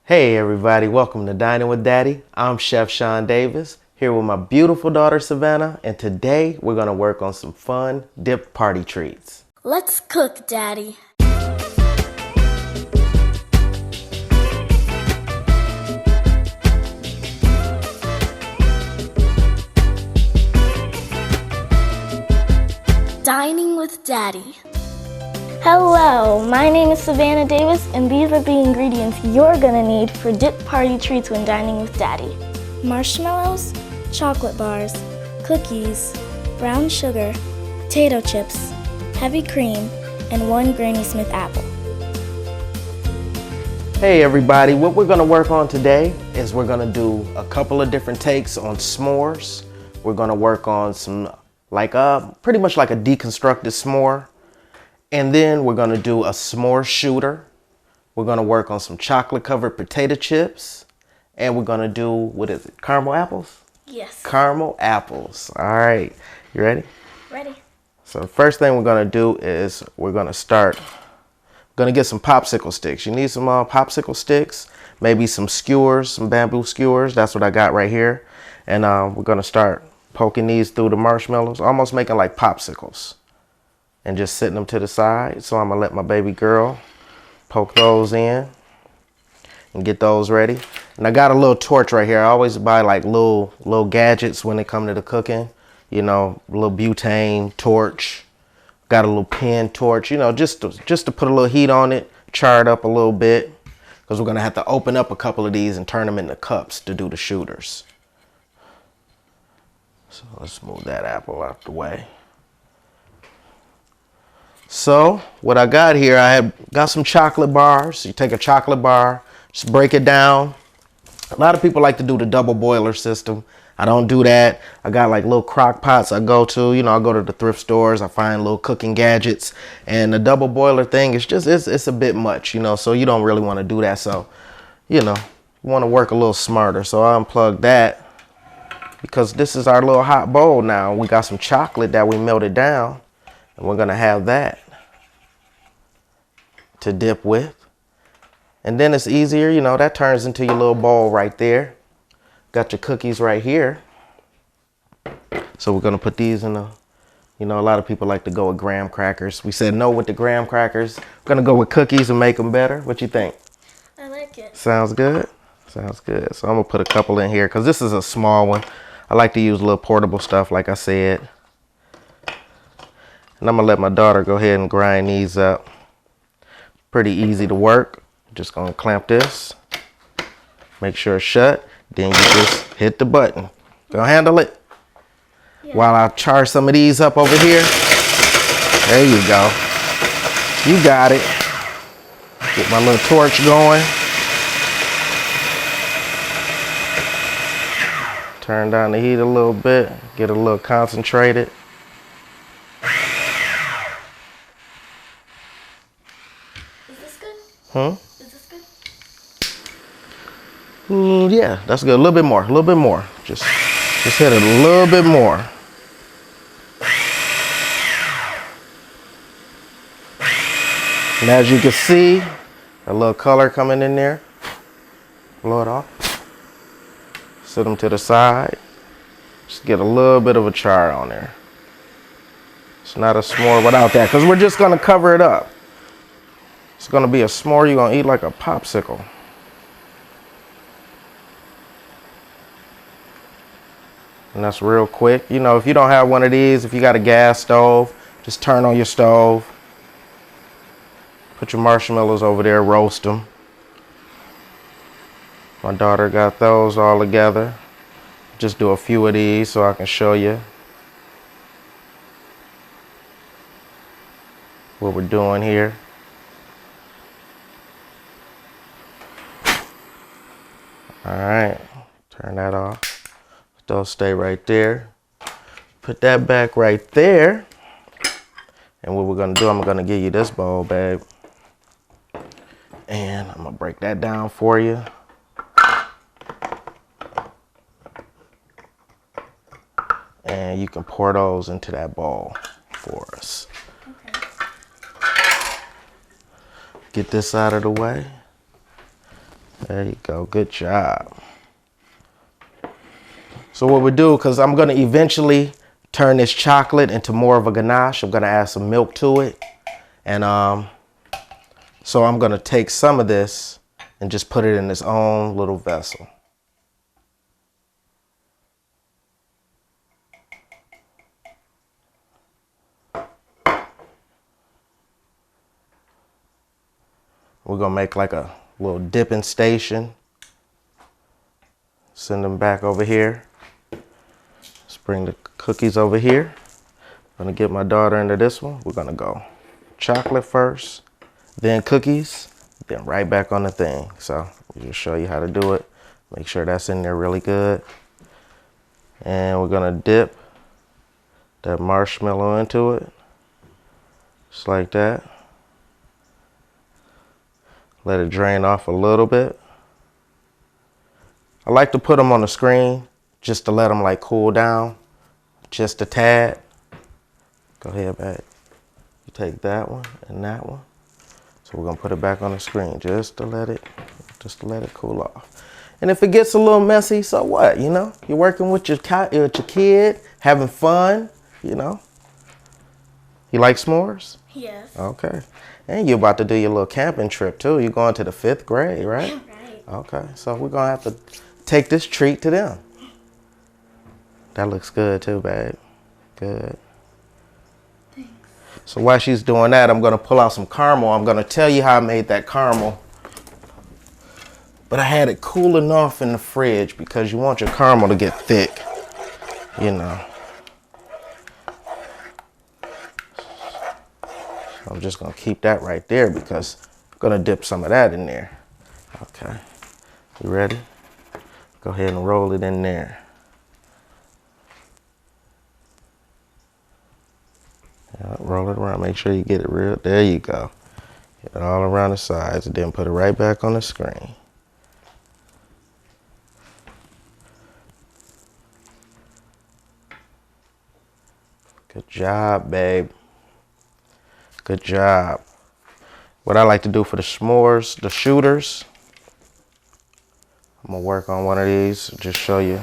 Hey everybody, welcome to Dining with Daddy. I'm Chef Sean Davis, here with my beautiful daughter Savannah, and today we're gonna work on some fun dip party treats. Let's cook, Daddy. Dining with Daddy. Hello, my name is Savannah Davis, and these are the ingredients you're gonna need for dip party treats when dining with Daddy. Marshmallows, chocolate bars, cookies, brown sugar, potato chips, heavy cream, and 1 Granny Smith apple. Hey everybody, what we're gonna work on today is we're gonna do a couple of different takes on s'mores. We're gonna work on some pretty much like a deconstructed s'more. And then we're gonna do a s'more shooter. We're gonna work on some chocolate covered potato chips. And we're gonna do, what is it, caramel apples? Yes. Caramel apples. All right, you ready? Ready. So the first thing we're gonna do is we're gonna get some popsicle sticks. You need some popsicle sticks, maybe some skewers, some bamboo skewers. That's what I got right here. And we're gonna start poking these through the marshmallows, almost making like popsicles. And just setting them to the side. So I'm gonna let my baby girl poke those in and get those ready. And I got a little torch right here. I always buy like little gadgets when it come to the cooking. You know, a little butane torch. Got a little pen torch, you know, just to put a little heat on it, char it up a little bit. Because we're gonna have to open up a couple of these and turn them into cups to do the shooters. So let's move that apple out the way. So what I got here, I got some chocolate bars. You take a chocolate bar, just break it down. A lot of people like to do the double boiler system. I don't do that. I got like little crock pots I go to. You know, I go to the thrift stores. I find little cooking gadgets. And the double boiler thing is just, it's a bit much, you know, so you don't really want to do that. So, you know, you want to work a little smarter. So I unplugged that because this is our little hot bowl now. We got some chocolate that we melted down. And we're gonna have that to dip with. And then it's easier, you know, that turns into your little bowl right there. Got your cookies right here. So we're gonna put these in you know, a lot of people like to go with graham crackers. We said no with the graham crackers. We're gonna go with cookies and make them better. What you think? I like it. Sounds good? Sounds good. So I'm gonna put a couple in here because this is a small one. I like to use a little portable stuff like I said. And I'm gonna let my daughter go ahead and grind these up. Pretty easy to work. Just gonna clamp this, make sure it's shut. Then you just hit the button. Gonna handle it? Yeah. While I charge some of these up over here. There you go. You got it. Get my little torch going. Turn down the heat a little bit. Get a little concentrated. Is this good? Yeah, that's good. A little bit more. A little bit more. Just hit it a little bit more. And as you can see, a little color coming in there. Blow it off. Set them to the side. Just get a little bit of a char on there. It's not a s'more without that because we're just going to cover it up. It's gonna be a s'more you're gonna eat like a popsicle. And that's real quick. You know, if you don't have one of these, if you got a gas stove, just turn on your stove. Put your marshmallows over there, roast them. My daughter got those all together. Just do a few of these so I can show you what we're doing here. All right, turn that off. Those stay right there. Put that back right there. And what we're gonna do, I'm gonna give you this bowl, babe. And I'm gonna break that down for you. And you can pour those into that bowl for us. Okay. Get this out of the way. There you go. Good job. So what we do, because I'm going to eventually turn this chocolate into more of a ganache. I'm going to add some milk to it. And so I'm going to take some of this and just put it in its own little vessel. We're going to make like a little dipping station. Send them back over here. Let's bring the cookies over here. I'm going to get my daughter into this one. We're going to go chocolate first, then cookies, then right back on the thing. So we'll just show you how to do it. Make sure that's in there really good. And we're going to dip that marshmallow into it. Just like that. Let it drain off a little bit. I like to put them on the screen just to let them like cool down just a tad. Go ahead, babe. You take that one and that one. So we're gonna put it back on the screen just to let it cool off. And if it gets a little messy, so what? You know, you're working with your kid, having fun. You know. You like s'mores? Yes. Okay. And you're about to do your little camping trip too. You're going to the 5th grade, right? Right. Okay. So we're gonna have to take this treat to them. That looks good too, babe. Good. Thanks. So while she's doing that, I'm gonna pull out some caramel. I'm gonna tell you how I made that caramel. But I had it cooling off in the fridge because you want your caramel to get thick, you know. I'm just gonna keep that right there because I'm gonna dip some of that in there. Okay, you ready? Go ahead and roll it in there. Yeah, roll it around, make sure you get it real, there you go. Get it all around the sides and then put it right back on the screen. Good job, babe. Good job. What I like to do for the s'mores, the shooters, I'm gonna work on one of these, just show you.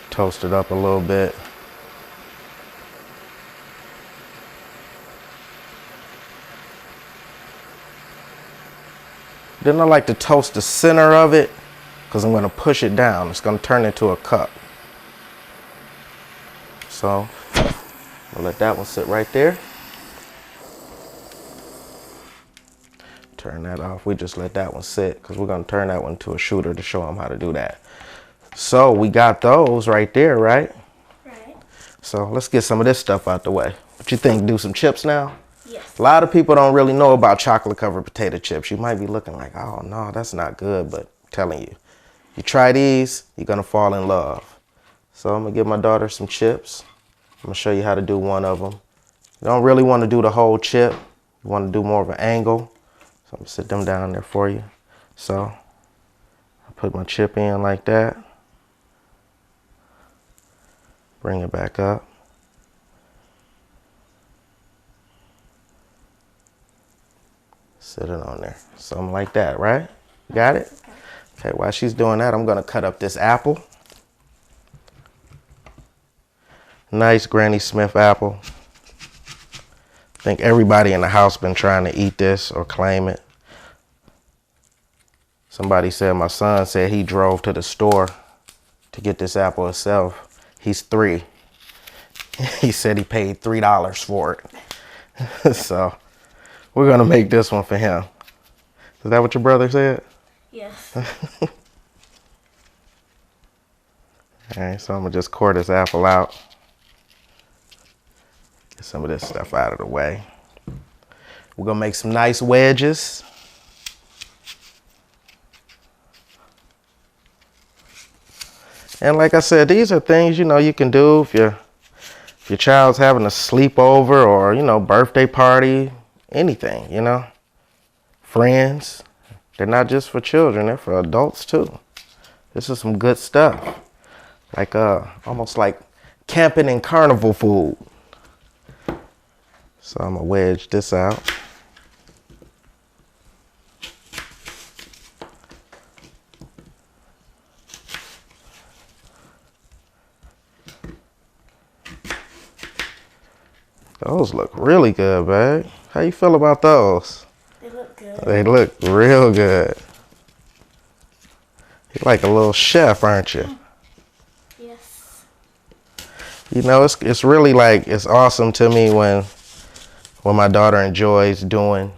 Toast it up a little bit. Then I like to toast the center of it because I'm gonna push it down. It's gonna turn into a cup. So I'll let that one sit right there. Turn that off. We just let that one sit because we're gonna turn that one to a shooter to show them how to do that. So we got those right there, right? Right. So let's get some of this stuff out the way. What you think? Do some chips now? Yes. A lot of people don't really know about chocolate covered potato chips. You might be looking like, oh no, that's not good, but I'm telling you, you try these, you're gonna fall in love. So I'm gonna give my daughter some chips. I'm gonna show you how to do one of them. You don't really want to do the whole chip. You want to do more of an angle. So I'm gonna sit them down there for you. So I put my chip in like that. Bring it back up. Sit it on there. Something like that, right? Got it? Okay, while she's doing that, I'm gonna cut up this apple. Nice Granny Smith apple. I think everybody in the house been trying to eat this or claim it. Somebody said, my son said he drove to the store to get this apple himself. He's 3. He said he paid $3 for it. So we're gonna make this one for him. Is that what your brother said? Yes. All right, so I'm gonna just core this apple out. Get some of this stuff out of the way. We're gonna make some nice wedges. And like I said, these are things, you know, you can do if your child's having a sleepover or, you know, birthday party, anything, you know. Friends, they're not just for children, they're for adults too. This is some good stuff. Like almost like camping and carnival food. So I'm gonna wedge this out. Those look really good, babe. How you feel about those? They look good. They look real good. You're like a little chef, aren't you? Yes. You know, it's really like, it's awesome to me when my daughter enjoys doing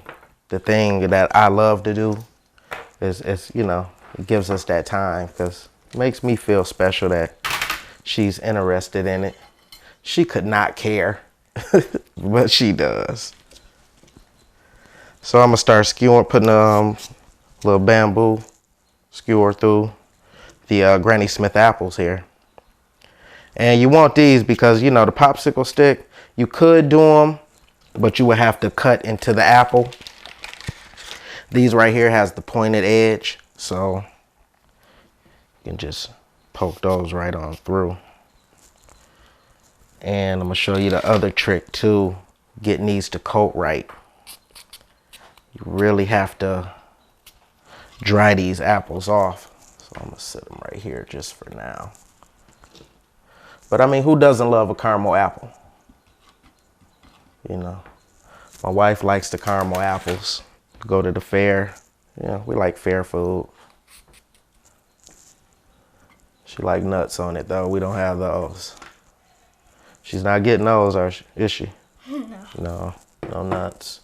the thing that I love to do. It's you know, it gives us that time, because it makes me feel special that she's interested in it. She could not care, but she does. So I'm gonna start skewering, putting a little bamboo skewer through the Granny Smith apples here. And you want these because, you know, the popsicle stick, you could do them, but you would have to cut into the apple. These right here has the pointed edge, so you can just poke those right on through. And I'm gonna show you the other trick too, getting these to coat right. You really have to dry these apples off. So I'm gonna set them right here just for now. But I mean, who doesn't love a caramel apple? You know, my wife likes the caramel apples. Go to the fair. You know, we like fair food. She like nuts on it though. We don't have those. She's not getting those, is she? No. No nuts.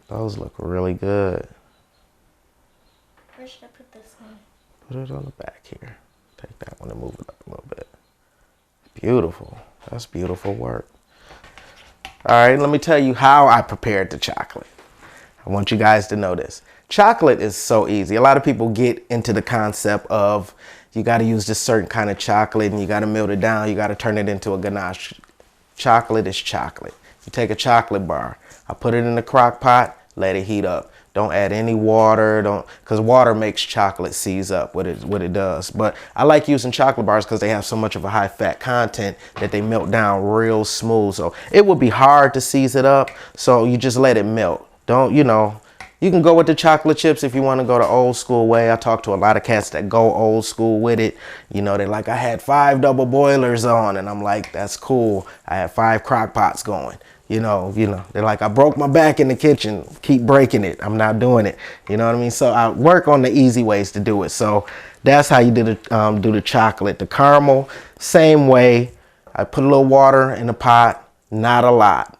Those look really good. Where should I put this one? Put it on the back here. Take that one and move it up a little bit. Beautiful. That's beautiful work. All right, let me tell you how I prepared the chocolate. I want you guys to know this. Chocolate is so easy. A lot of people get into the concept of you got to use this certain kind of chocolate and you got to melt it down. You got to turn it into a ganache. Chocolate is chocolate. You take a chocolate bar. I put it in the crock pot, let it heat up. Don't add any water, because water makes chocolate seize up what it does. But I like using chocolate bars because they have so much of a high fat content that they melt down real smooth. So it would be hard to seize it up. So you just let it melt. Don't, you know, you can go with the chocolate chips if you want to go the old school way. I talk to a lot of cats that go old school with it. You know, they're like, I had 5 double boilers on, and I'm like, that's cool. I had 5 crock pots going. You know, they're like, I broke my back in the kitchen, keep breaking it. I'm not doing it. You know what I mean? So I work on the easy ways to do it. So that's how you do the chocolate. The caramel, same way. I put a little water in the pot, not a lot.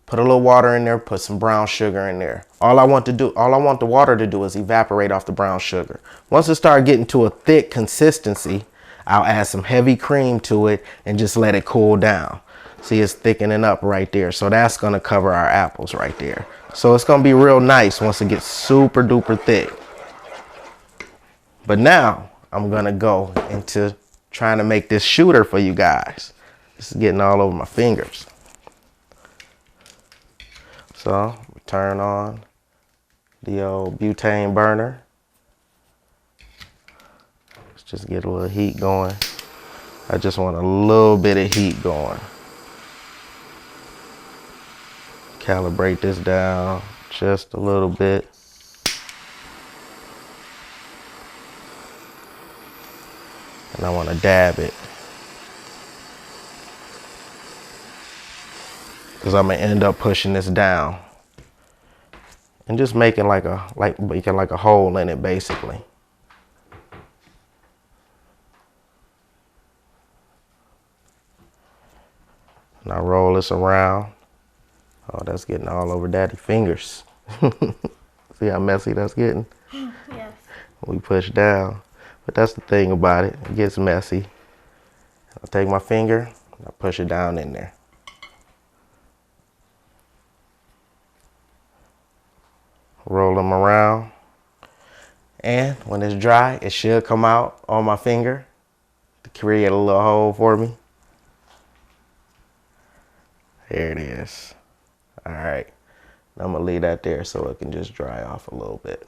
Put a little water in there, put some brown sugar in there. All I want the water to do is evaporate off the brown sugar. Once it starts getting to a thick consistency, I'll add some heavy cream to it and just let it cool down. See, it's thickening up right there. So that's gonna cover our apples right there. So it's gonna be real nice once it gets super duper thick. But now I'm gonna go into trying to make this shooter for you guys. This is getting all over my fingers. So turn on the old butane burner. Let's just get a little heat going. I just want a little bit of heat going. Calibrate this down just a little bit. And I want to dab it, because I'm gonna end up pushing this down and just making like a hole in it basically. And I roll this around. Oh, that's getting all over Daddy's fingers. See how messy that's getting? Yes. We push down. But that's the thing about it. It gets messy. I'll take my finger and I push it down in there. Roll them around. And when it's dry, it should come out on my finger to create a little hole for me. There it is. All right, I'm gonna leave that there so it can just dry off a little bit.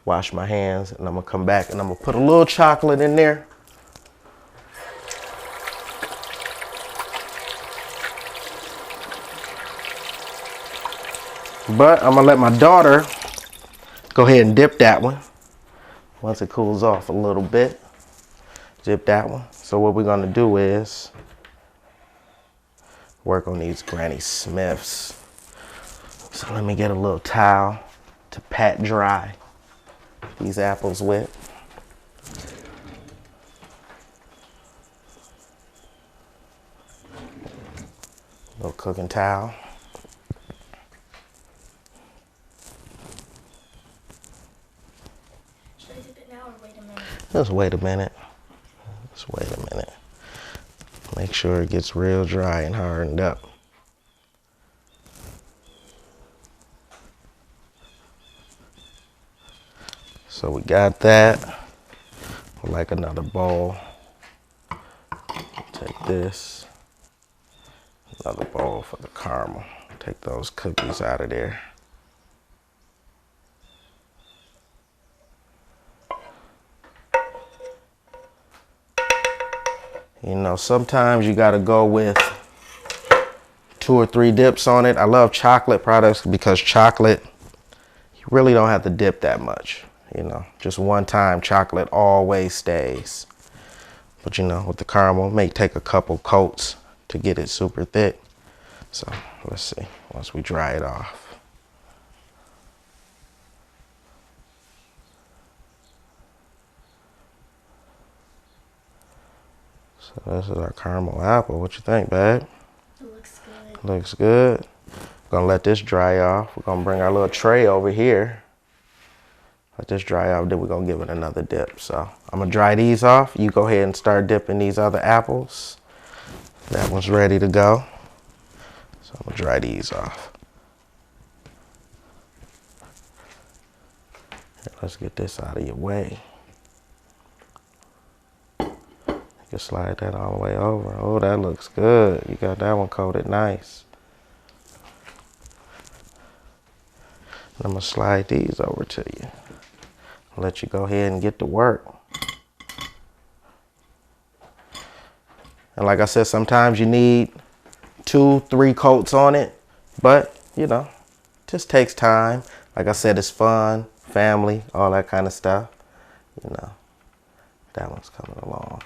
Wash my hands, and I'm gonna come back and I'm gonna put a little chocolate in there. But I'm gonna let my daughter go ahead and dip that one. Once it cools off a little bit, dip that one. So what we're gonna do is work on these Granny Smiths. So let me get a little towel to pat dry these apples with. Little cooking towel. Should I dip it now or wait a minute? Just wait a minute. Just wait a minute. Make sure it gets real dry and hardened up. So we got that. I'd like another bowl. Take this. Another bowl for the caramel. Take those cookies out of there. You know, sometimes you gotta go with 2 or 3 dips on it. I love chocolate products because chocolate, you really don't have to dip that much. You know, just one time chocolate always stays. But you know, with the caramel, it may take a couple coats to get it super thick. So let's see, once we dry it off. So this is our caramel apple. What you think, babe? It looks good. Looks good. Gonna let this dry off. We're gonna bring our little tray over here. Let this dry off, then we're gonna give it another dip. So I'm gonna dry these off. You go ahead and start dipping these other apples. That one's ready to go. So I'm gonna dry these off. Here, let's get this out of your way. You can slide that all the way over. Oh, that looks good. You got that one coated nice. I'm gonna slide these over to you. Let you go ahead and get to work. And like I said, sometimes you need 2, 3 coats on it, but you know, just takes time. Like I said, it's fun, family, all that kind of stuff. You know, that one's coming along.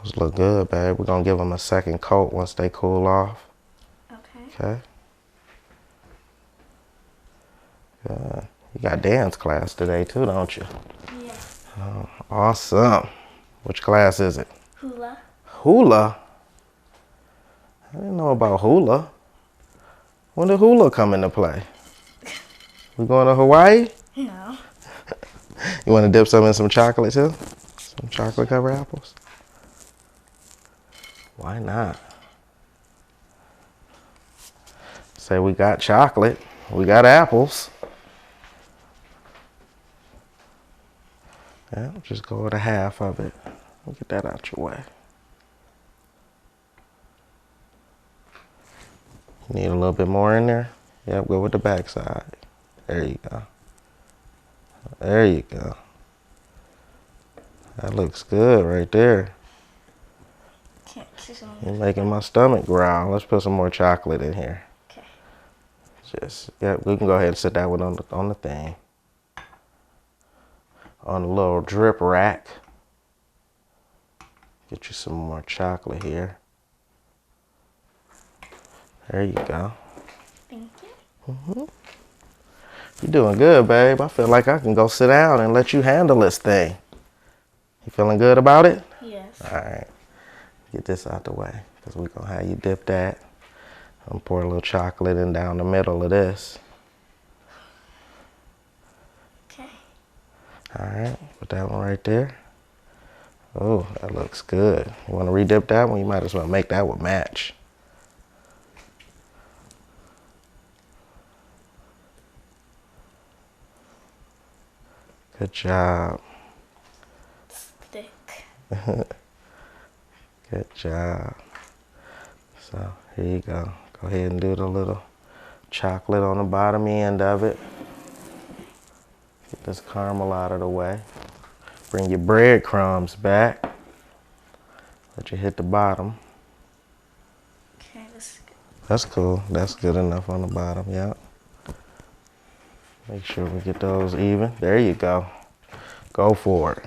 Those look good, babe. We're gonna give them a second coat once they cool off. Okay. Okay. Good. You got dance class today too, don't you? Yeah. Oh, awesome. Which class is it? Hula. Hula? I didn't know about hula. When did hula come into play? We going to Hawaii? No. You want to dip some in some chocolate too? Some chocolate covered apples? Why not? Say we got chocolate, we got apples. Yeah, just go with a half of it. Get that out your way. Need a little bit more in there? Yep, go with the back side. There you go. There you go. That looks good right there. Can't see some. You're making my stomach growl. Let's put some more chocolate in here. Okay. Just, yeah, we can go ahead and set that one on the thing. On the little drip rack. Get you some more chocolate here. There you go. Thank you. You're doing good, babe. I feel like I can go sit down and let you handle this thing. You feeling good about it? Yes. All right. Get this out the way, because we're going to have you dip that. I'm pour a little chocolate in down the middle of this. Okay. All right, put that one right there. Oh, that looks good. You want to re-dip that one? You might as well make that one match. Good job. Thick. Good job. So here you go. Go ahead and do the little chocolate on the bottom end of it. Get this caramel out of the way. Bring your breadcrumbs back. Let you hit the bottom. Okay, this is good. That's cool. That's good enough on the bottom, yeah. Make sure we get those even. There you go. Go for it.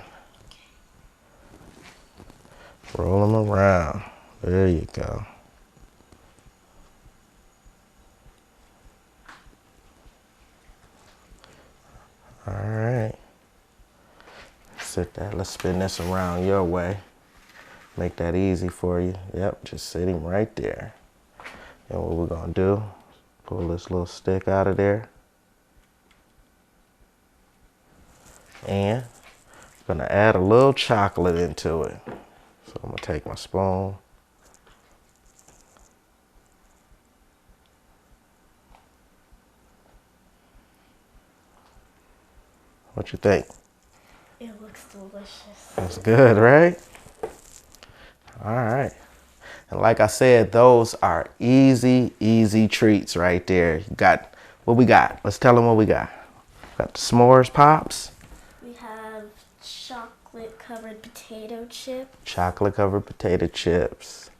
Roll them around. There you go. All right. Sit that. Let's spin this around your way. Make that easy for you. Yep, just sitting right there. And what we're gonna do, pull this little stick out of there. And I'm gonna add a little chocolate into it. So I'm gonna take my spoon. What you think? It looks delicious. That's good, right? All right. And like I said, those are easy, easy treats right there. You got, what we got? Let's tell them what we got. Got the s'mores pops. We have chocolate covered potato chips. Chocolate covered potato chips.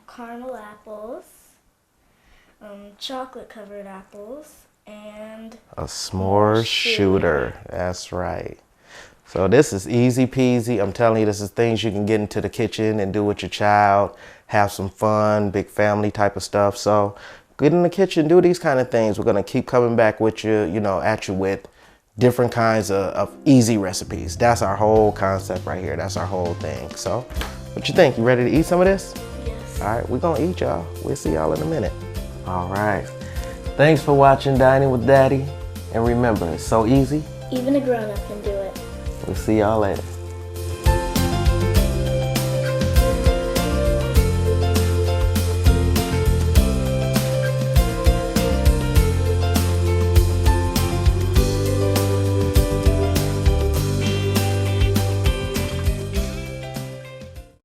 Caramel apples. Chocolate covered apples. And A s'mores shooter. That's right. So this is easy peasy. I'm telling you, this is things you can get into the kitchen and do with your child. Have some fun, big family type of stuff. So get in the kitchen, do these kind of things. We're gonna keep coming back with you, at you with different kinds of easy recipes. That's our whole concept right here. That's our whole thing. So what you think? You ready to eat some of this? yes. All right, we're gonna eat, y'all. We'll see y'all in a minute. All right. Thanks for watching Dining with Daddy. And remember, it's so easy. Even a grown-up can do it. We'll see y'all later.